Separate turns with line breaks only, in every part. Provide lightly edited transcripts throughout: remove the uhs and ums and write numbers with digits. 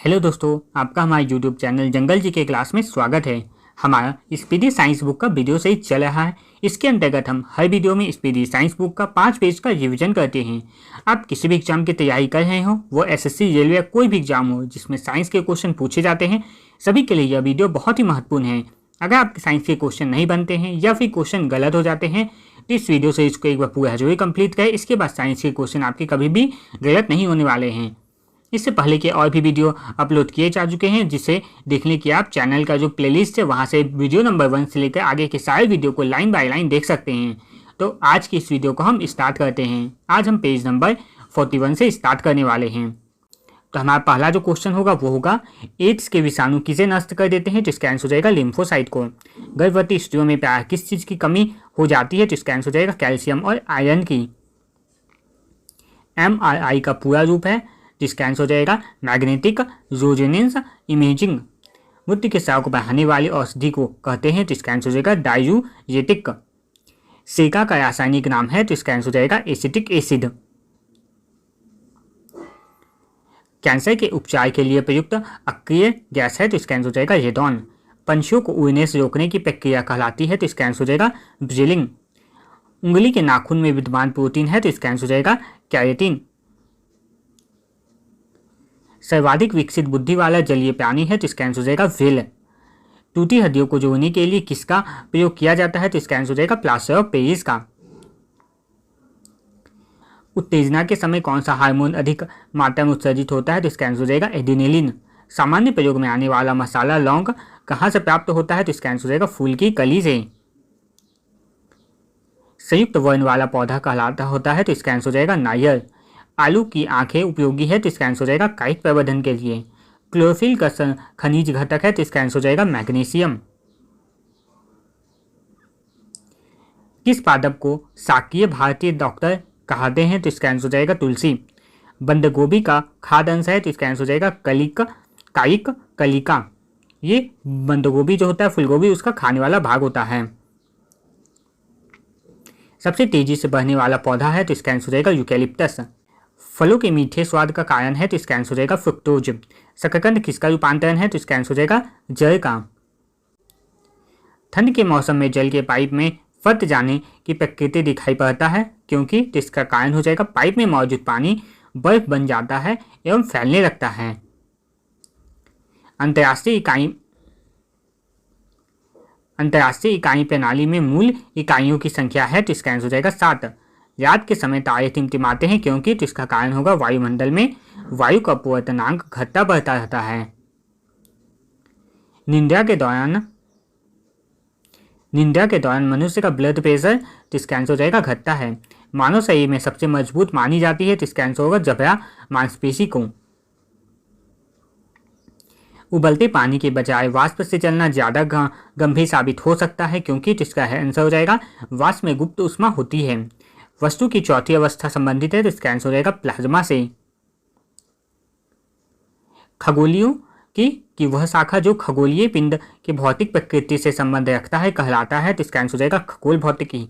Hello दोस्तों, आपका हमारे यूट्यूब चैनल जंगल जी के क्लास में स्वागत है। हमारा स्पीडी साइंस बुक का वीडियो सीरीज चल रहा है। इसके अंतर्गत हम हर वीडियो में स्पीडी साइंस बुक का 5 पेज का रिवीजन करते हैं। आप किसी भी एग्जाम की तैयारी कर रहे हो, वो एसएससी, रेलवे, कोई भी एग्जाम हो जिसमें साइंस के क्वेश्चन पूछे जाते हैं, सभी के लिए यह वीडियो बहुत ही महत्वपूर्ण है। अगर आपके साइंस के क्वेश्चन नहीं बनते हैं या फिर क्वेश्चन गलत हो जाते हैं तो इस वीडियो से इसको एक बार पूरा जरूर कंप्लीट करें। इसके बाद साइंस के क्वेश्चन आपके कभी भी गलत नहीं होने वाले हैं। इससे पहले के और भी वीडियो अपलोड किए जा चुके हैं, जिसे देखने की आप चैनल का जो प्लेलिस्ट है वहां से वीडियो नंबर 1 से लेकर आगे के सारे वीडियो को लाइन बाय लाइन देख सकते हैं। तो आज की इस वीडियो को हम स्टार्ट करते हैं। आज हम पेज नंबर 41 से स्टार्ट करने वाले हैं। तो हमारा पहला जो क्वेश्चन होगा वो होगा, एड्स के विषाणु किसे नष्ट कर देते हैं? तो इसका आंसर हो जाएगा लिम्फोसाइट को। गर्भवती स्त्रियों में प्रायः किस चीज़ की कमी हो जाती है? तो इसका आंसर हो जाएगा कैल्शियम और आयरन की। MRI का पूरा रूप है जिसका आंसर हो जाएगा मैग्नेटिक रेजोनेंस इमेजिंग। मूत्र के स्राव को बढ़ाने वाली औषधि को कहते हैं, तो इसका आंसर हो जाएगा डायूरेटिक। सिरका का रासायनिक नाम है, तो इसका आंसर हो जाएगा एसिटिक एसिड। कैंसर के उपचार के लिए प्रयुक्त अक्रिय गैस है, तो इसका आंसर हो जाएगा रेडॉन। पंछियों को उड़ने से रोकने की प्रक्रिया कहलाती है, तो इसका आंसर हो जाएगा ब्रीलिंग। उंगली के नाखून में विद्यमान प्रोटीन है, तो इसका आंसर हो जाएगा कैरेटिन। सर्वाधिक विकसित बुद्धि वाला जलीय प्राणी है, तो इसका आंसर हो जाएगा व्हेल। टूटी हड्डियों को जोड़ने के लिए किसका प्रयोग किया जाता है? तो इसका आंसर हो जाएगा प्लास्टर ऑफ पेरिस का। उत्तेजना के समय कौन सा हार्मोन अधिक मात्रा में उत्सर्जित होता है? तो इसका आंसर हो जाएगा एड्रेनालिन। सामान्य प्रयोग में आने वाला मसाला लौंग कहाँ से प्राप्त होता है? तो इसका आंसर हो जाएगा फूल की कली से। संयुक्त वर्ण वाला पौधा कहलाता होता है, तो इसका आंसर हो जाएगा नारियल। आलू की आंखें उपयोगी है, तो इसका आंसर हो जाएगा काइट प्रवर्धन के लिए। क्लोरोफिल का खनिज घटक है, तो इसका आंसर हो जाएगा मैग्नीशियम। किस पादप को शाकीय भारतीय डॉक्टर कहते हैं? तो इसका आंसर हो जाएगा तुलसी। बंद गोभी का खाद्य अंश है, तो इसका आंसर हो जाएगा कायिक कलिका। ये बंद गोभी जो होता है, फूलगोभी, उसका खाने वाला भाग होता है। सबसे तेजी से बढ़ने वाला पौधा है, तो इसका आंसर हो जाएगा यूकेलिप्टस। फलों के मीठे स्वाद का कारण है, तो इसका आंसर हो जाएगा फ्रुक्टोज। शकरकंद किसका रूपांतरण है? तो इसका आंसर हो जाएगा जल का। ठंड के मौसम में जल के पाइप में फट जाने की प्रकृति दिखाई पड़ता है, क्योंकि तो इसका कारण हो जाएगा पाइप में मौजूद पानी बर्फ बन जाता है एवं फैलने लगता है। अंतर्राष्ट्रीय इकाई प्रणाली में मूल इकाइयों की संख्या है, तो इसका आंसर हो जाएगा 7। रात के समय तारे टिमटिमाते हैं, क्योंकि तो इसका कारण होगा वायुमंडल में वायु का अपवर्तनांक घटता बढ़ता रहता है। निद्रा के दौरान मनुष्य का ब्लड प्रेशर, तो इसका आंसर हो जाएगा घटता है। मानव शरीर में सबसे मजबूत मानी जाती है, तो इसका आंसर होगा जबड़ा मांसपेशी को। उबलते पानी के बजाय वाष्प से चलना ज्यादा गंभीर साबित हो सकता है, क्योंकि तो इसका आंसर हो जाएगा वाष्प में गुप्त ऊष्मा होती है। वस्तु की चौथी अवस्था संबंधित है, तो इसका आंसर हो जाएगा प्लाज्मा से। खगोलियों की वह शाखा जो खगोलीय पिंड के भौतिक प्रकृति से संबंध रखता है कहलाता है, तो इसका आंसर हो जाएगा खगोल भौतिकी।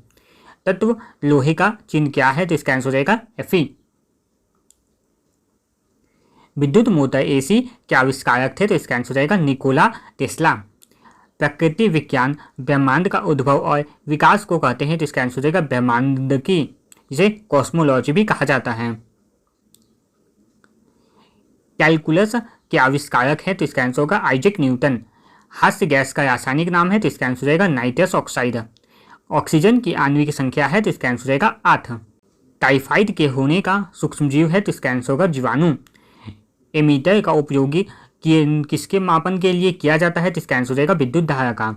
तत्व लोहे का चिन्ह क्या है? तो इसका आंसर हो जाएगा Fe। विद्युत मोटर AC के आविष्कारक थे? तो इसका आंसर हो जाएगा निकोला टेस्ला। प्रकृति विज्ञान ब्रह्मांड का उद्भव और विकास को कहते हैं, तो इसका आंसर हो जाएगा ब्रह्मांड की, जिसे कॉस्मोलॉजी भी कहा जाता है। कैलकुलस के आविष्कारक है, तो इसका आंसर होगा आइजैक न्यूटन। हास्य गैस का रासायनिक नाम है, तो इसका आंसर हो जाएगा नाइट्रस ऑक्साइड। ऑक्सीजन की आणविक संख्या है, तो इसका आंसर हो जाएगा 8। टाइफाइड के होने का सूक्ष्मजीव है, तो इसका आंसर होगा जीवाणु। एमीटर का उपयोगी किसके मापन के लिए किया जाता है? तो इसका आंसर हो जाएगा विद्युत धारा का।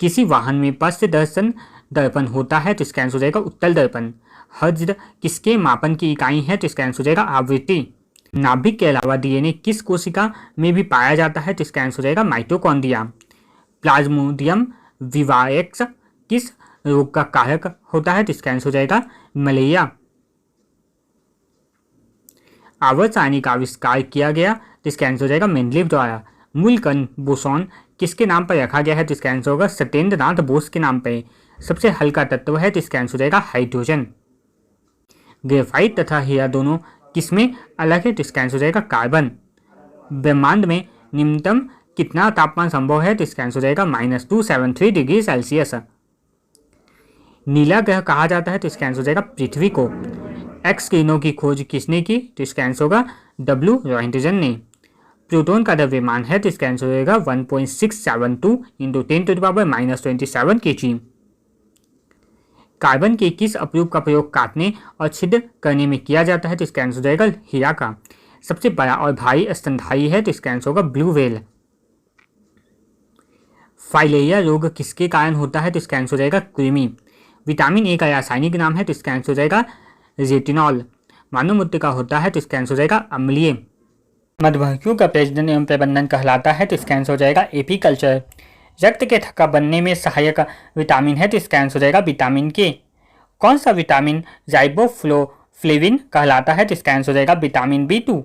किसी वाहन में पश्च दर्शन दर्पण होता है, तो इसका आंसर हो जाएगा उत्तल दर्पण। हर्ट्ज किसके मापन की इकाई है? तो इसका आंसर हो जाएगा आवृत्ति। नाभिक के अलावा DNA किस कोशिका में भी पाया जाता है? तो इसका आंसर हो जाएगा माइटोकॉन्ड्रिया। प्लाज्मोडियम विवाएक्स किस रोग का कारक होता है? तो इसका आंसर हो जाएगा मलेरिया। आवर्त सारणी का आविष्कार किया गया, तो इसका आंसर हो जाएगा मेंडलीव द्वारा। मूल कण बोसॉन किसके नाम पर रखा गया है? तो इसका आंसर होगा सत्येंद्रनाथ बोस के नाम पर। सबसे हल्का तत्व है, तो इसका आंसर हो जाएगा हाइड्रोजन। ग्रेफाइट तथा हीरा दोनों किसमें अलग है? तो इसका आंसर हो जाएगा कार्बन। ब्रह्मांड में निम्नतम कितना तापमान संभव है? तो इसका आंसर हो जाएगा -273 डिग्री सेल्सियस। नीला ग्रह कहा जाता है? तो इसका आंसर हो जाएगा पृथ्वी को। एक्स किरणों की खोज किसने की? तो इसका आंसर होगा डब्ल्यू रॉयंटजन ने। प्लूटोन का द्रव्यमान है? तो इसका आंसर हो जाएगा 1.672 × 10⁻⁻27 kg। कार्बन के किस अपरूप का प्रयोग काटने और छिद्र करने में किया जाता है? तो इसका आंसर हो जाएगा हीरा का। सबसे बड़ा और भारी स्तनधारी है? तो इसका आंसर होगा ब्लू व्हेल। फाइलेरिया रोग किसके कारण होता है? तो इसका आंसर हो जाएगा कृमि। विटामिन ए का रासायनिक नाम है? तो इसका आंसर हो जाएगा रेटिनॉल। मानव मूत्र का होता है? तो इसका आंसर हो जाएगा अम्लीय। मधुमक्खियों का प्रजनन एवं प्रबंधन कहलाता है? तो इसका आंसर हो जाएगा एपीकल्चर। रक्त के थक्का बनने में सहायक विटामिन है? तो इसका आंसर हो जाएगा विटामिन के। कौन सा विटामिन राइबोफ्लेविन कहलाता है? तो इसका आंसर हो जाएगा विटामिन B2।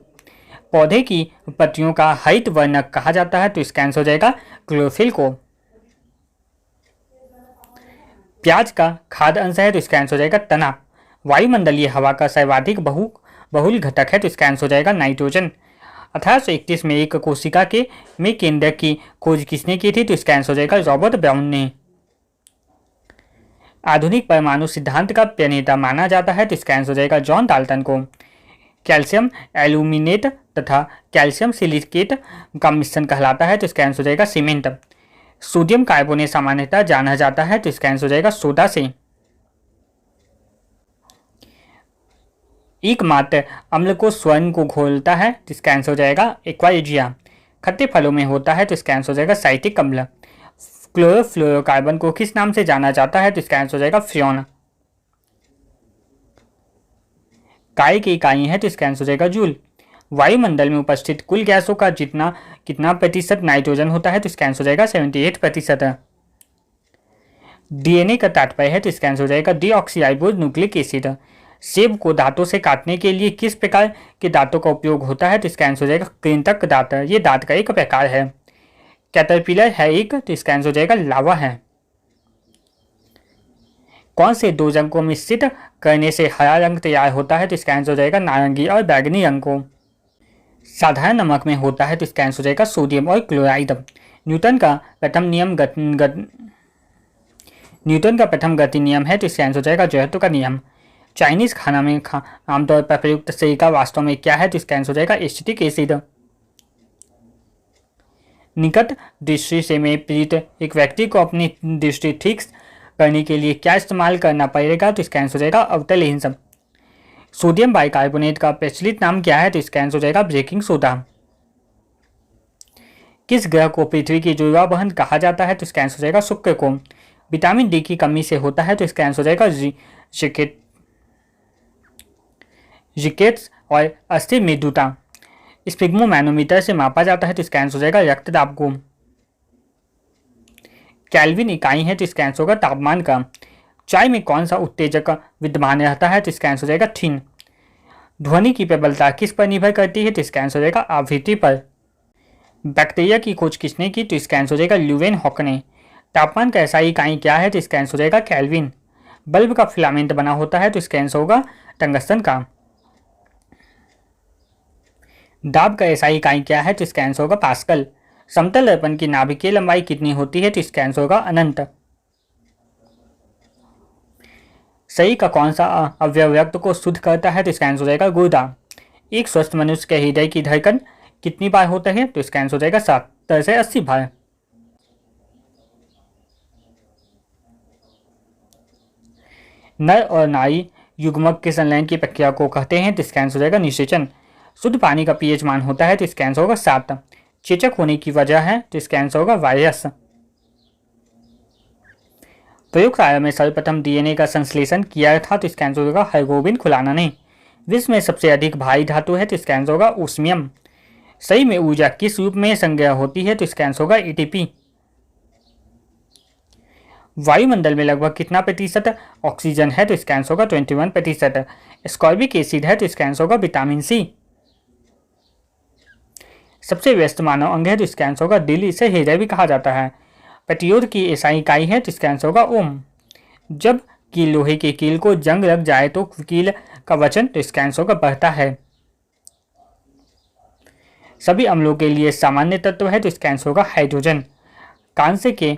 पौधे की पत्तियों का हरित वर्णक कहा जाता है? तो इसका आंसर हो जाएगा क्लोरोफिल को। प्याज का खाद्य अंश है? तो इसका आंसर हो जाएगा तना। वायुमंडलीय हवा का सर्वाधिक बहुल घटक है? तो इसका आंसर हो जाएगा नाइट्रोजन। 1831 में एक कोशिका के में केंद्रक की खोज किसने की थी? तो इसका आंसर हो जाएगा रॉबर्ट ब्राउन ने। आधुनिक परमाणु सिद्धांत का प्रणेता माना जाता है? तो इसका आंसर हो जाएगा जॉन डाल्टन को। कैल्शियम एल्यूमिनेट तथा कैल्शियम सिलिकेट का मिश्रण कहलाता है? तो इसका आंसर हो जाएगा सीमेंट। सोडियम कार्बोनेट सामान्यतः जाना जाता है? तो इसका आंसर हो जाएगा सोडा से। एकमात्र अम्ल को स्वर्ण को घोलता है? तो इसका आंसर हो जाएगा एक्वाइजिया। खट्टे फलों में होता है? तो इसका आंसर हो जाएगा साइट्रिक अम्ल। क्लोरोफ्लोरोकार्बन को किस नाम से जाना जाता है? तो इसका आंसर हो जाएगा फ्रियोन। काय की इकाई है? तो इसका आंसर हो जाएगा जूल। वायुमंडल में उपस्थित कुल गैसों का कितना प्रतिशत नाइट्रोजन होता है? तो इसका आंसर हो जाएगा 78%। डीएनए का तात्पर्य है? तो इसका आंसर हो जाएगा डीऑक्सीराइबोज न्यूक्लिक एसिड। सेब को दांतों से काटने के लिए किस प्रकार के दांतों का उपयोग होता है? तो इसका आंसर हो जाएगा कृंतक दांत। ये दांत का एक प्रकार है। कैटरपिलर है एक? तो इसका आंसर हो जाएगा लावा है। कौन से दो रंग को मिश्रित करने से हरा रंग तैयार होता है? तो इसका आंसर हो जाएगा नारंगी और बैगनी रंग को। साधारण नमक में होता है? तो इसका आंसर हो जाएगा सोडियम और क्लोराइड। न्यूटन का प्रथम गति नियम है? तो इसका आंसर हो जाएगा जड़त्व का नियम। चाइनीज खाना में आमतौर पर प्रयुक्त सिरका वास्तव में क्या है? तो इसका आंसर हो जाएगा एसिटिक एसिड। निकट दृष्टि से में पीड़ित एक व्यक्ति को अपनी दृष्टि ठीक करने के लिए क्या इस्तेमाल करना पड़ेगा? तो इसका आंसर हो जाएगा अवतल लेंस। सोडियम बाइकार्बोनेट का प्रचलित नाम क्या है? तो इसका आंसर हो जाएगा बेकिंग सोडा। किस ग्रह को पृथ्वी की जुड़वा बहन कहा जाता है? तो इसका आंसर हो जाएगा शुक्र को। विटामिन डी की कमी से होता है? तो इसका आंसर हो जाएगा रिकेट्स और अस्थिर मृदुता। स्पिग्मोमैनोमीटर से मापा जाता है? तो इसका आंसर हो जाएगा रक्तदाब को। केल्विन इकाई है? तो इसका आंसर होगा तापमान का। चाय में कौन सा उत्तेजक विद्यमान रहता है? तो इसका आंसर हो जाएगा थिन। ध्वनि की प्रबलता किस पर निर्भर करती है? तो इसका आंसर हो जाएगा आवृत्ति पर। बैक्टीरिया की खोज किसने की? तो इसका आंसर हो जाएगा ल्यूवेनहॉक ने। तापमान का एसआई इकाई क्या है? तो इसका आंसर हो जाएगा केल्विन। बल्ब का फिलामेंट बना होता है? तो इसका आंसर होगा टंगस्टन का। दाब का एसआई इकाई क्या है? तो इसका आंसर होगा पास्कल। समतल दर्पण की नाभिकीय लंबाई कितनी होती है? तो इसका आंसर होगा अनंत। शरीर का कौन सा अवयव रक्त को शुद्ध करता है? तो इसका आंसर हो जाएगा गुर्दा। एक स्वस्थ मनुष्य के हृदय की धड़कन कितनी बार होता है? तो इसका आंसर हो जाएगा 70 से 80 बार। नर और नारी युग्मक के संलयन की प्रक्रिया को कहते हैं? तो इसका आंसर हो जाएगा निषेचन। शुद्ध पानी का पीएच मान होता है? तो इसका आंसर होगा 7। चेचक होने की वजह है? तो इसका आंसर होगा वायरस। प्रयोगशाला में सर्वप्रथम डीएनए का संश्लेषण किया था? तो इसका आंसर होगा हरगोबिंद खुराना ने। विश्व में सबसे अधिक भारी धातु है? तो इसका आंसर होगा ओस्मियम। शरीर में ऊर्जा किस रूप में संग्रह होती है? तो इसका आंसर होगा एटीपी। वायुमंडल में लगभग कितना प्रतिशत ऑक्सीजन है? तो इसका आंसर होगा 21%। स्कॉर्बिक एसिड है? तो इसका आंसर होगा विटामिन सी। सबसे व्यस्त मानव अंग है? तो इसका आंसर होगा दिल। इसे हृदय भी कहा जाता है। प्रतिरोध की एसआई इकाई है? तो इसका आंसर होगा ओम। जब कील लोहे के कील को जंग लग जाए तो कील का वजन? तो इसका आंसर होगा बढ़ता है। सभी अम्लों के लिए सामान्य तत्व है तो इसका आंसर होगा हाइड्रोजन। कांस्य के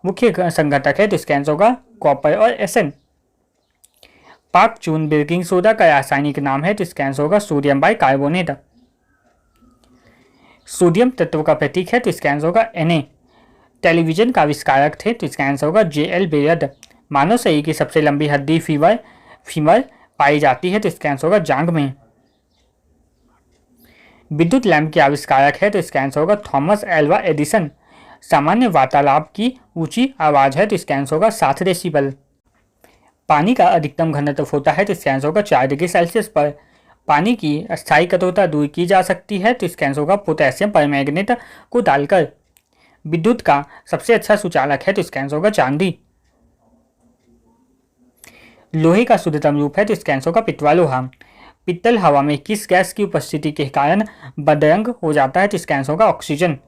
मुख्य संघटक है तो इसका आंसर होगा कॉपर और एसएन। पाक चून बेकिंग सोडा का रासायनिक नाम है तो इसका आंसर होगा सोडियम बाइकार्बोनेट। सोडियम तत्व का प्रतीक है तो इसका आंसर होगा Na। टेलीविजन का आविष्कारक थे तो इसका आंसर होगा J.L. बेयर्ड। मानव शरीर की सबसे लंबी हड्डी फीमर पाई जाती है तो इसका आंसर होगा जांघ में। विद्युत लैंप के आविष्कारक है तो इसका आंसर होगा थॉमस एल्वा एडिसन। सामान्य वार्तालाप की ऊंची आवाज है तो इसका आंसर होगा 7 डेसिबल। पानी का अधिकतम घनत्व होता है तो इसका आंसर होगा 4 डिग्री सेल्सियस पर। पानी की अस्थायी कठोरता दूर की जा सकती है तो इसका आंसर होगा पोटेशियम परमैंगनेट को डालकर। विद्युत का सबसे अच्छा सुचालक है तो इसका आंसर होगा चांदी। लोहे का शुद्धतम रूप है तो इसका आंसर होगा पित्तवा लोहा। पित्तल हवा में किस गैस की उपस्थिति के कारण बदरंग हो जाता है तो इसका आंसर होगा ऑक्सीजन।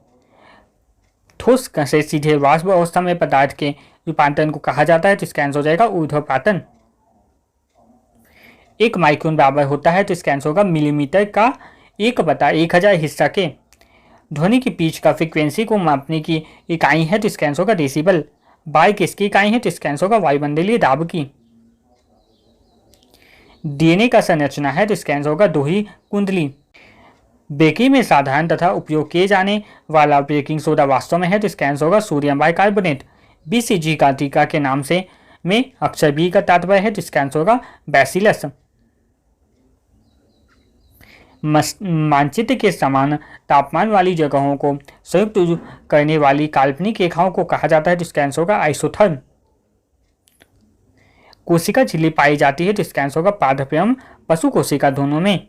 ठोस से सीधे वाष्प अवस्था में पदार्थ के रूपांतरण को कहा जाता है तो इसका आंसर हो जाएगा ऊर्ध्वपातन। 1 माइक्रोन बराबर होता है तो इसका आंसर होगा मिलीमीटर का 1/1000 हिस्सा के। ध्वनि की पिच का फ्रीक्वेंसी को मापने की इकाई है तो इसका आंसर होगा डेसिबल। बार किसकी इकाई है तो इसका आंसर होगा वायुमंडलीय दाब की। डीएनए का संरचना है तो इसका आंसर होगा दोहरी कुंडली। बेकिंग में साधारण तथा उपयोग किए जाने वाला बेकिंग सोडा वास्तव में है तो इसका आंसर होगा सोडियम बाइकार्बोनेट। BCG का टीका के नाम से में अक्षर बी का तात्पर्य है तो इसका आंसर होगा बैसिलस। मानचित्र के समान तापमान वाली जगहों को संयुक्त करने वाली काल्पनिक रेखाओं को कहा जाता है तो इसका आंसर होगा आइसोथर्म। कोशिका झिल्ली पाई जाती है तो इसका आंसर होगा पादप एवं पशु कोशिका दोनों में।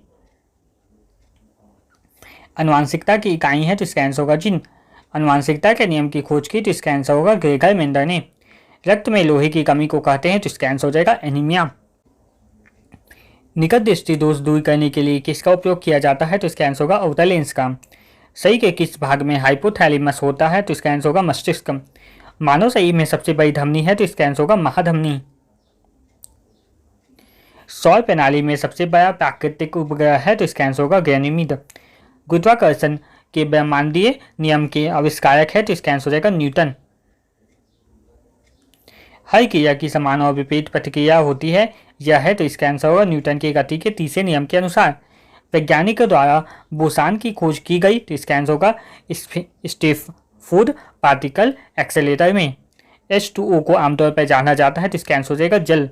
अनुवांशिकता की इकाई है तो इसका आंसर होगा जीन। अनुवांशिकता के नियम की खोज की तो इसका आंसर होगा ग्रेगर मेंडल ने। रक्त में लोहे की कमी को कहते हैं तो इसका आंसर हो जाएगा एनीमिया। निकट दृष्टि दोष दूर करने के लिए किसका उपयोग किया जाता है तो इसका आंसर होगा अवतल लेंस का। शरीर के किस भाग में हाइपोथैलेमस होता है तो इसका आंसर होगा मस्तिष्क। मानव शरीर में सबसे बड़ी धमनी है तो इसका आंसर होगा महाधमनी। सौर प्रणाली में सबसे बड़ा प्राकृतिक उपग्रह है तो इसका आंसर होगा गैनीमीड। गुरुत्वाकर्षण के ब्रह्मांडीय नियम के आविष्कारक है तो इसका आंसर हो जाएगा न्यूटन। हर क्रिया की समान और विपरीत प्रतिक्रिया होती है यह है तो इसका आंसर होगा न्यूटन के गति के तीसरे नियम के अनुसार। वैज्ञानिकों द्वारा बोसान की खोज की गई तो इसका आंसर होगा स्टैनफोर्ड पार्टिकल एक्सेलेरेटर में। H2O को आमतौर पर जाना जाता है तो इसका आंसर हो जाएगा जल।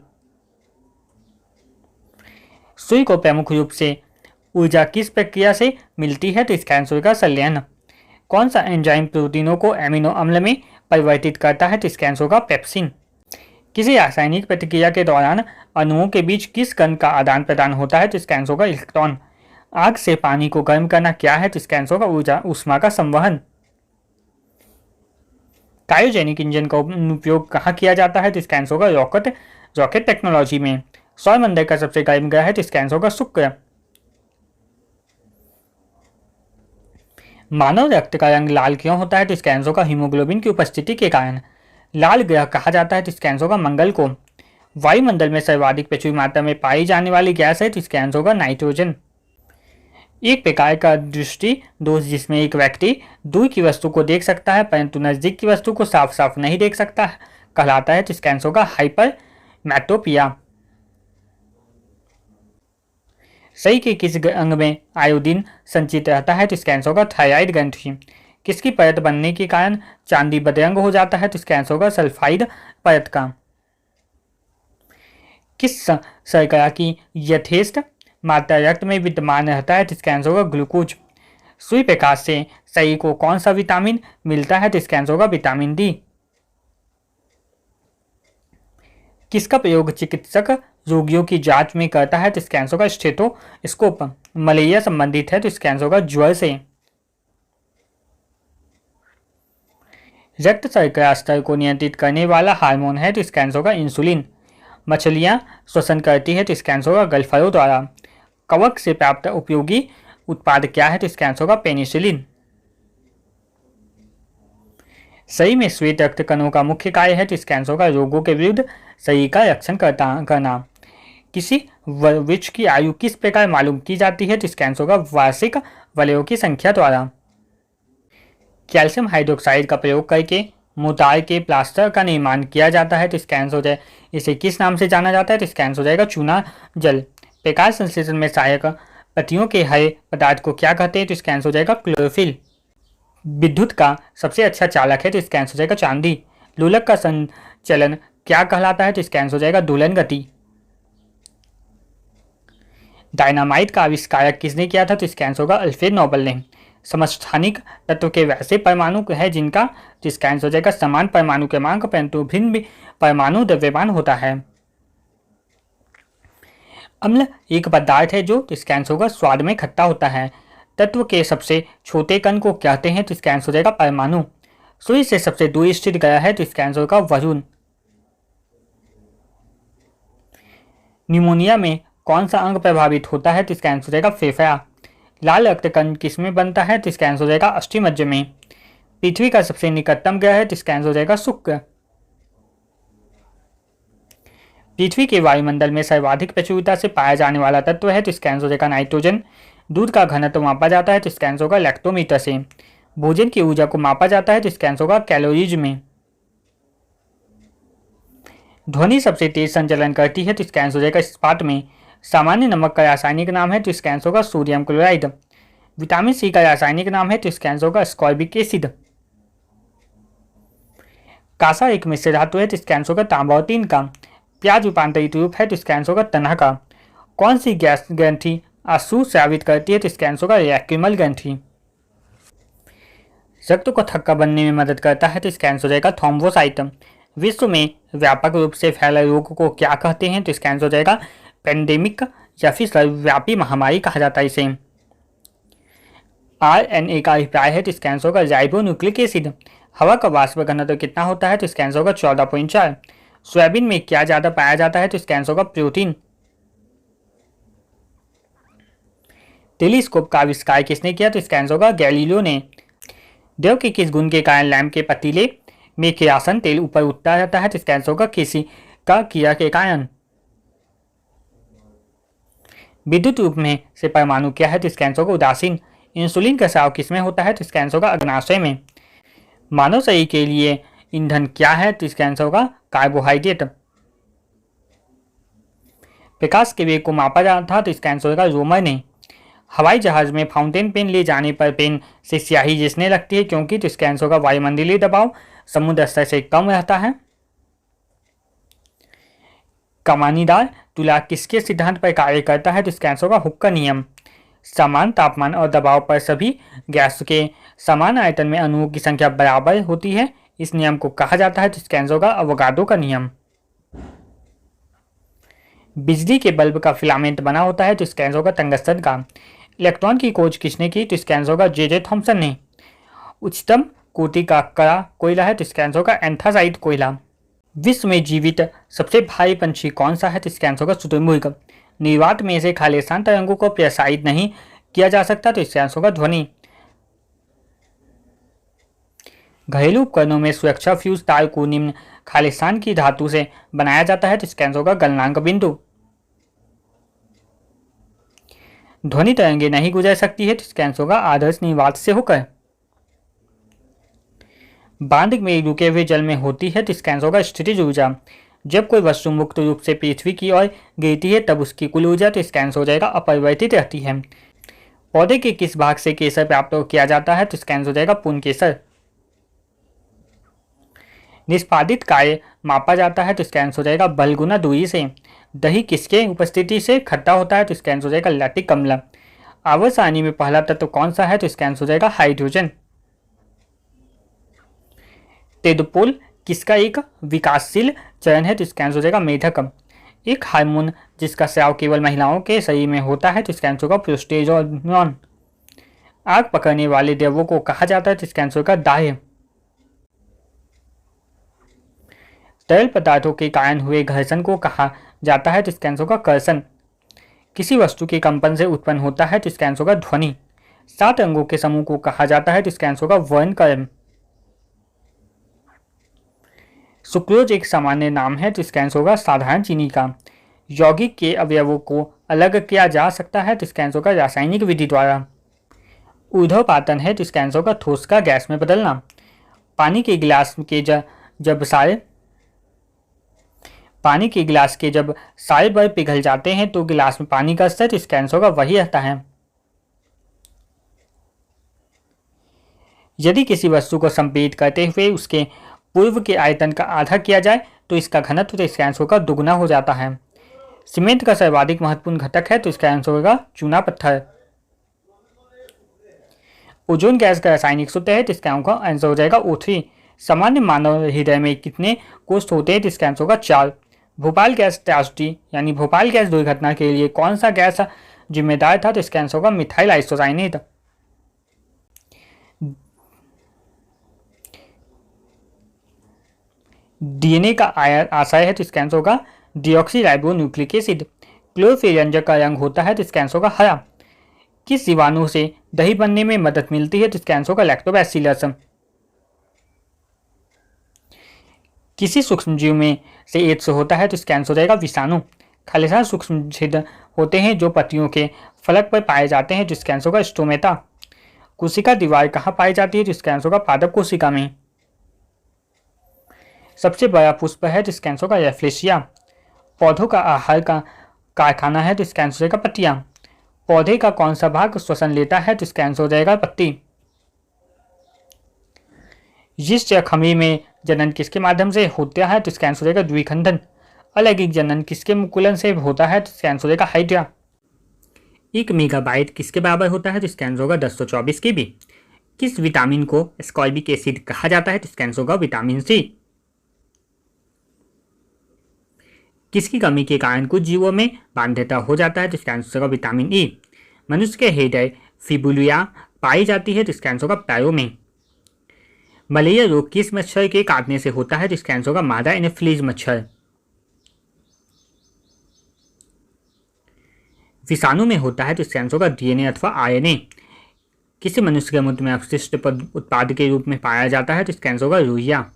सुई को प्रमुख रूप से ऊर्जा किस प्रक्रिया से मिलती है तो इसका आंसर होगा संलयन। कौन सा एंजाइम प्रोटीनों को एमिनो अम्ल में परिवर्तित करता है तो इसका आंसर होगा पेप्सिन। किसी रासायनिक प्रतिक्रिया के दौरान अणुओं के बीच किस कण का आदान प्रदान होता है तो इसका आंसर होगा इलेक्ट्रॉन। आग से पानी को गर्म करना क्या है तो इसका आंसर होगा ऊर्जा ऊष्मा का संवहन। क्रायोजेनिक इंजन का उपयोग कहाँ किया जाता है तो इसका आंसर होगा रॉकेट टेक्नोलॉजी में। सौरमंडल का सबसे गर्म ग्रह है तो इसका आंसर होगा शुक्र। मानव रक्त का रंग लाल क्यों होता है तो इसका आंसर होगा हीमोग्लोबिन की उपस्थिति के कारण। लाल ग्रह कहा जाता है तो इसका आंसर होगा मंगल को। वायुमंडल में सर्वाधिक प्रचुर मात्रा में पाई जाने वाली गैस है तो इसका आंसर होगा नाइट्रोजन। एक प्रकार का दृष्टि दोष जिसमें एक व्यक्ति दूर की वस्तु को देख सकता है परंतु नजदीक की वस्तु को साफ साफ नहीं देख सकता कहलाता है तो इसका आंसर होगा हाइपरमेट्रोपिया। शरीर के किस अंग में आयोडीन संचित रहता है तो इसका आंसर होगा थायराइड ग्रंथि। किसकी परत बनने के कारण चांदी बदरंग हो जाता है तो इसका आंसर होगा सल्फाइड परत का। किस शर्करा की यथेष्ट मात्रा रक्त में विद्यमान रहता है तो इसका आंसर होगा ग्लूकोज। सूर्य प्रकाश से शरीर को कौन सा विटामिन मिलता है तो इसका आंसर होगा विटामिन डी। किसका प्रयोग चिकित्सक रोगियों की जांच में करता है तो इसका आंसर होगा स्टेथोस्कोप। मलेरिया संबंधित है तो इसका आंसर होगा ज्वर से। रक्त शर्करा स्तर को नियंत्रित करने वाला हार्मोन है तो इसका आंसर होगा इंसुलिन। मछलियां श्वसन करती है तो इसका आंसर होगा गलफरों द्वारा। कवक से प्राप्त उपयोगी उत्पाद क्या है तो इसका आंसर होगा पेनिसिलिन। शरीर में श्वेत रक्त कणों का मुख्य कार्य है तो इसका आंसर होगा रोगों के विरुद्ध शरीर का रक्षण करना। किसी वृक्ष की आयु किस प्रकार मालूम की जाती है? तो इसका आंसर होगा वार्षिक वलयों की संख्या द्वारा। कैल्शियम हाइड्रोक्साइड का प्रयोग करके मोटार के प्लास्टर का निर्माण किया जाता है। तो इसका आंसर हो जाए इसे किस नाम से जाना जाता है? तो इसका आंसर हो जाएगा चूना जल। प्रकाश संश्लेषण में सहायक पत्तियों के हरे पदार्थ को क्या कहते हैं? तो इसका आंसर हो जाएगा क्लोरोफिल। विद्युत का सबसे अच्छा चालक है, तो इसका आंसर हो जाएगा चांदी। लोलक का संचलन क्या कहलाता है? तो इसका आंसर हो जाएगा दोलन गति। डायनामाइट का आविष्कारक किसने किया था? तो इसका आंसर होगा अल्फ्रेड नोबल ने। समस्थानिक तत्व के वैसे परमाणु है जिनका, तो इसका आंसर हो जाएगा समान परमाणु क्रमांक परंतु भिन्न परमाणु द्रव्यमान होता है। अम्ल एक पदार्थ है जो, तो इसका आंसर होगा स्वाद में खट्टा होता है। तत्व के सबसे छोटे कण को कहते हैं? तो इसका आंसर हो जाएगा परमाणु। सूर्य से सबसे दूर स्थित ग्रह है? तो इसका आंसर होगा वरुण। न्यूमोनिया में कौन सा अंग प्रभावित होता है? तो इसका आंसर हो जाएगा फेफड़ा। लाल रक्त कण किसमें बनता है? तो इसका आंसर हो जाएगा अस्थिमज्ज में। पृथ्वी का सबसे निकटतम ग्रह है? तो इसका आंसर हो जाएगा शुक्र। पृथ्वी के वायुमंडल में सर्वाधिक प्रचुरता से पाया जाने वाला तत्व है? तो इसका आंसर हो जाएगा नाइट्रोजन। दूध का घनत्व मापा जाता है? तो इसका आंसर होगा लैक्टोमीटर से। भोजन की ऊर्जा को मापा जाता है? तो इसका आंसर होगा कैलोरीज में। ध्वनि सबसे तेज संचलन करती है? तो इसका आंसर हो जाएगा इस्पात में। सामान्य नमक का रासायनिक नाम है? तो इसका आंसर होगा सोडियम क्लोराइड। विटामिन सी का रासायनिक नाम है? तो इसका आंसर होगा स्कॉर्बिक एसिड। कांसा एक मिश्र धातु है? तो इसका आंसर होगा तांबा और तीन का। प्याज रूपांतरित रूप है? तो इसका आंसर होगा तनह का। कौन सी गैस ग्रंथि आंसू स्रावित करती है? तो इसका आंसर होगा लैक्रिमल ग्रंथि। रक्त को थक्का बनने में मदद करता है? तो इसका आंसर हो जाएगा थ्रोम्बोसाइट। विश्व में व्यापक रूप से फैले रोग को क्या कहते हैं? तो इसका आंसर हो जाएगा पेंडेमिक या फिर सर्वव्यापी महामारी कहा जाता है इसे। आरएनए का अभिप्राय है? तो इसका आंसर होगा राइबोन्यूक्लिक एसिड। हवा का वाष्प घनत्व कितना होता है? तो इसका आंसर होगा 14.4। सोयाबीन में क्या ज्यादा पाया जाता है? तो इसका आंसर होगा प्रोटीन। टेलीस्कोप का आविष्कार किसने किया? तो इसका आंसर होगा गैलीलियो ने। देव के किस गुण के कारण लैंप के पतीले में किरासन तेल ऊपर उठता रहता है? तो इसका आंसर होगा किसी का क्रिया के कारण। विद्युत रूप में से परमाणु क्या है? तो इसका आंसर होगा उदासीन। इंसुलिन का स्राव किसमें होता है? तो इसका आंसर होगा अग्नाशय में। मानव शरीर के लिए ईंधन क्या है? तो इसका आंसर होगा कार्बोहाइड्रेट। प्रकाश के वेग को मापा जाता था? तो इसका आंसर होगा रोमर ने। हवाई जहाज में फाउंटेन पेन ले जाने पर पेन से स्याही जिसने लगती है क्योंकि, तो इसका आंसर होगा वायुमंडलीय दबाव समुद्र स्तर से कम रहता है। कमानीदार तुला किसके सिद्धांत पर कार्य करता है? तो इसका आंसर होगा हुक का नियम। समान तापमान और दबाव पर सभी गैस के समान आयतन में अणुओं की संख्या बराबर होती है, इस नियम को कहा जाता है? तो इसका आंसर होगा अवोगाड्रो का नियम। बिजली के बल्ब का फिलामेंट बना होता है? तो इसका आंसर होगा टंगस्टन का। इलेक्ट्रॉन की खोज किसने की? तो इसका आंसर होगा जे थॉमसन ने। उच्चतम कोटि का कड़ा कोयला है? तो इसका आंसर होगा एंथ्रासाइट कोयला। विश्व में जीवित सबसे भारी पंछी कौन सा है? तो इसका आंसर होगा शुतुरमुर्ग। निर्वात में से खालिस्तान तरंगों को प्रसारित नहीं किया जा सकता? तो इसका आंसर होगा ध्वनि। घरेलू उपकरणों में सुरक्षा फ्यूज तार को निम्न खालिस्तान की धातु से बनाया जाता है? तो इसका आंसर होगा गलनांक बिंदु। ध्वनि तरंगे नहीं गुजर सकती है? तो इसका आंसर होगा आदर्श निर्वात से होकर। बांध में रुके हुए जल में होती है? तो इसका आंसर होगा स्थितिज ऊर्जा। जब कोई वस्तु मुक्त रूप से पृथ्वी की ओर गिरती है तब उसकी कुल ऊर्जा, तो इसका आंसर हो जाएगा अपरिवर्तित रहती है। पौधे के किस भाग से केसर प्राप्त किया जाता है? तो इसका आंसर हो जाएगा पूर्ण केसर। निष्पादित कार्य मापा जाता है? तो इसका आंसर हो जाएगा बल गुना दूरी से। दही किसके उपस्थिति से खट्टा होता है? तो इसका आंसर हो जाएगा लैक्टिक अम्ल। आवर्त सारणी में पहला तत्व कौन सा है? तो इसका आंसर हो जाएगा हाइड्रोजन। तेदुपोल किसका एक विकासशील चरण है? तो इसका आंसर हो जाएगा मेढक। एक हार्मोन जिसका स्राव केवल महिलाओं के शरीर में होता है? तो इसका आंसर होगा प्रोस्टेरोन। आग पकड़ने वाले द्रव्यों को कहा जाता है? तो इसका आंसर होगा दाह्य। तरल पदार्थों के कारण हुए घर्षण को कहा जाता है? तो इसका आंसर होगा कर्षण। किसी वस्तु के कंपन से उत्पन्न होता है? तो इसका आंसर होगा ध्वनि। 7 अंगों के समूह को कहा जाता है? तो इसका आंसर होगा वर्णक्रम। सुक्रोज एक सामान्य नाम है? तो इसका आंसर होगा साधारण चीनी का। यौगिक के अवयवों को अलग किया जा सकता है, तो इसका आंसर होगा रासायनिक विधि द्वारा। ऊर्ध्वपातन है, तो इसका आंसर होगा ठोस का गैस में बदलना। पानी के गिलास के जब सारे बर्फ पिघल जाते हैं तो गिलास में पानी का स्तर, तो इसका आंसर होगा वही रहता है। यदि किसी वस्तु को संपीड़ित करते हुए उसके पूर्व के आयतन का आधा किया जाए तो इसका घनत्व, तो इसका आंसर होगा दुगुना हो जाता है। सीमेंट का सर्वाधिक महत्वपूर्ण घटक है, तो इसका आंसर होगा चूना पत्थर। ओजोन गैस का रासायनिक सूत्र है, तो इसका आंसर हो जाएगा O3। सामान्य मानव हृदय में कितने कोष्ठ होते हैं, तो इसका आंसर होगा 4। भोपाल गैस ट्रेजेडी यानी भोपाल गैस दुर्घटना के लिए कौन सा गैस जिम्मेदार था, तो इसका आंसर होगा मिथाइल आइसोसाइनेट। डीएनए का आशय है, तो इसका आंसर होगा डीऑक्सीराइबोन्यूक्लिक एसिड। क्लोरोफिल व्यंजक का रंग होता है, तो इसका आंसर होगा हरा। किस जीवाणु से दही बनने में मदद मिलती है, तो इसका आंसर होगा लैक्टोबैसिलस। किसी सूक्ष्मजीव में से एड्स होता है, तो इसका आंसर हो जाएगा विषाणु। खालिस्तान सूक्ष्म छिद्र होते हैं जो पत्तियों के फलक पर पाए जाते हैं, जिसका आंसर होगा स्टोमेटा। कोशिका दीवार कहाँ पाई जाती है, जिसका आंसर होगा पादप कोशिका में। सबसे बड़ा पुष्प है, जिसका आंसर होगा रेफ्लेशिया। पौधों का आहार का कारखाना है, तो इसका आंसर हो जाएगा पत्तियां। पौधे का कौन सा भाग श्वसन लेता है, तो इसका आंसर हो जाएगा पत्ती। यीस्ट या खमीर में जनन किसके माध्यम से होता है, तो इसका आंसर हो जाएगा द्विखंडन। अलैंगिक जनन किसके मुकुलन से होता है, तो इसका आंसर हो जाएगा हाइड्रा। 1 मेगाबाइट किसके बराबर होता है, तो इसका आंसर होगा 1024 KB। किस विटामिन को एस्कॉर्बिक एसिड कहा जाता है, तो इसका आंसर होगा विटामिन सी। किसकी कमी के कारण कुछ जीवों में बाध्यता हो जाता है, तो इसका आंसर होगा विटामिन ई। मनुष्य के हृदय फिबुलिया पाई जाती है, तो इसका आंसर होगा पैरों में। मलेरिया रोग किस मच्छर के काटने से होता है, तो इसका आंसर होगा मादा एनोफिलीज मच्छर। विषाणु में होता है, तो इसका आंसर होगा डीएनए अथवा आरएनए। किसी मनुष्य के मूत्र में अपशिष्ट उत्पाद के रूप में पाया जाता है, तो इसका आंसर होगा यूरिया।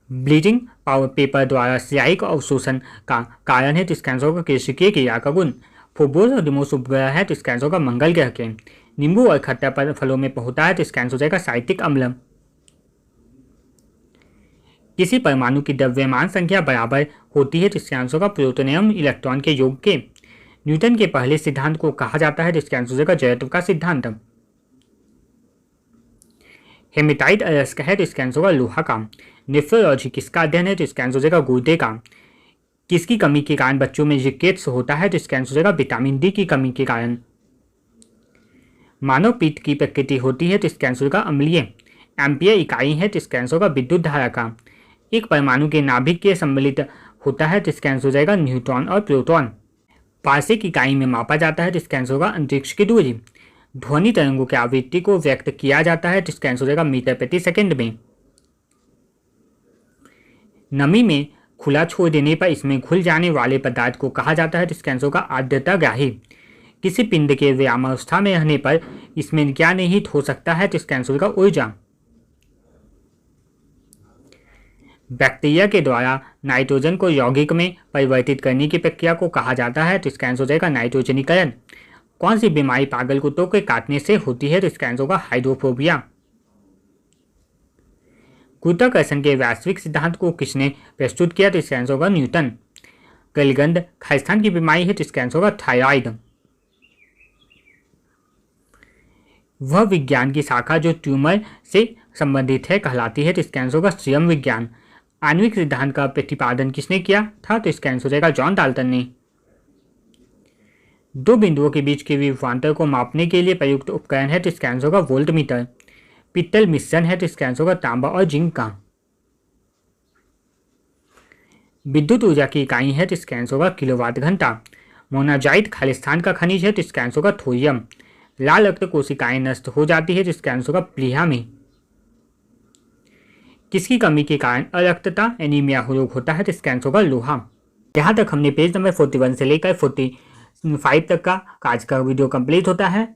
ब्लीचिंग पावर पेपर द्वारा स्याही का अवशोषण का कारण है, तो इसका आंसर होगा केशिकीय क्रिया का गुण। फोबोस और डिमोस उपग्रह है, तो इसका आंसर होगा मंगल ग्रह के। नींबू और खट्टा फलों में होता है, तो इसका आंसर हो जाएगा साइट्रिक अम्ल। किसी परमाणु की द्रव्यमान संख्या बराबर होती है, तो इसका आंसर होगा प्रोटॉन एवं इलेक्ट्रॉन के योग के। न्यूटन के पहले सिद्धांत को कहा जाता है, तो इसका आंसर हो जाएगा जड़त्व का सिद्धांत। हेमेटाइट अयस्क है, तो इसका आंसर होगा लोहा का। नेफ्रोलॉजी किसका अध्ययन है, तो इसका आंसर हो जाएगा गुर्दे का। किसकी कमी के कारण बच्चों में रिकेट्स होता है, तो इसका आंसर हो जाएगा विटामिन डी की कमी के कारण। मानव पित्त की प्रकृति होती है, तो इसका आंसर होगा अम्लीय। एम्पियर इकाई है, तो इसका आंसर होगा विद्युत धारा का। एक परमाणु के नाभिक के सम्मिलित होता है, तो इसका आंसर हो जाएगा न्यूट्रॉन और प्रोटॉन। पारसिक इकाई में मापा जाता है, तो इसका आंसर होगा अंतरिक्ष की दूरी। ध्वनि तरंगों की आवृत्ति को व्यक्त किया जाता है, तो इसका आंसर हो जाएगा मीटर प्रति सेकंड में। नमी में खुला छोड़ देने पर इसमें घुल जाने वाले पदार्थ को कहा जाता है, तो इसका आंसर होगा आर्द्रताग्राही। किसी पिंड के व्यायामावस्था में रहने पर इसमें क्या निहित हो सकता है, तो इसका आंसर होगा ऊर्जा। बैक्टीरिया के द्वारा नाइट्रोजन को यौगिक में परिवर्तित करने की प्रक्रिया को कहा जाता है, तो इसका आंसर हो जाएगा नाइट्रोजनीकरण। कौन सी बीमारी पागल कुत्तों के काटने से होती है, तो इसका आंसर होगा हाइड्रोफोबिया। गुरुत्वाकर्षण के वैश्विक सिद्धांत को किसने प्रस्तुत किया, तो इसका आंसर होगा न्यूटन। कलिगंध खालिस्तान की बीमारी है, तो इसका आंसर होगा थायराइड। वह विज्ञान की शाखा जो ट्यूमर से संबंधित है कहलाती है, तो इसका आंसर होगा सीरम विज्ञान। आणविक सिद्धांत का प्रतिपादन किसने किया था, तो इसका आंसर हो जाएगा जॉन डाल्टन ने। दो बिंदुओं के बीच के विभवांतर को मापने के लिए प्रयुक्त उपकरण है, तो इसका आंसर होगा वोल्टमीटर। पित्तल मिश्रण है, तो इसका आंसर होगा तांबा और जिंक का। विद्युत ऊर्जा की इकाई है, तो इसका आंसर होगा किलोवाट घंटा। मोनाजाइट खालिस्तान का खनिज है, तो इसका आंसर होगा थोरियम। लाल रक्त कोशिकाएं नष्ट हो जाती है, तो इसका आंसर होगा प्लीहा में। किसकी कमी के कारण अरक्तता एनीमिया रोग होता है, तो इसका आंसर होगा लोहा। यहाँ तक हमने पेज नंबर 41 से लेकर 45 तक का आज का वीडियो कंप्लीट होता है।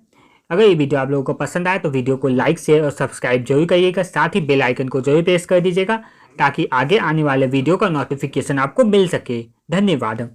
अगर ये वीडियो आप लोगों को पसंद आए तो वीडियो को लाइक शेयर और सब्सक्राइब जरूर करिएगा। साथ ही बेल आइकन को जरूर प्रेस कर दीजिएगा ताकि आगे आने वाले वीडियो का नोटिफिकेशन आपको मिल सके। धन्यवाद।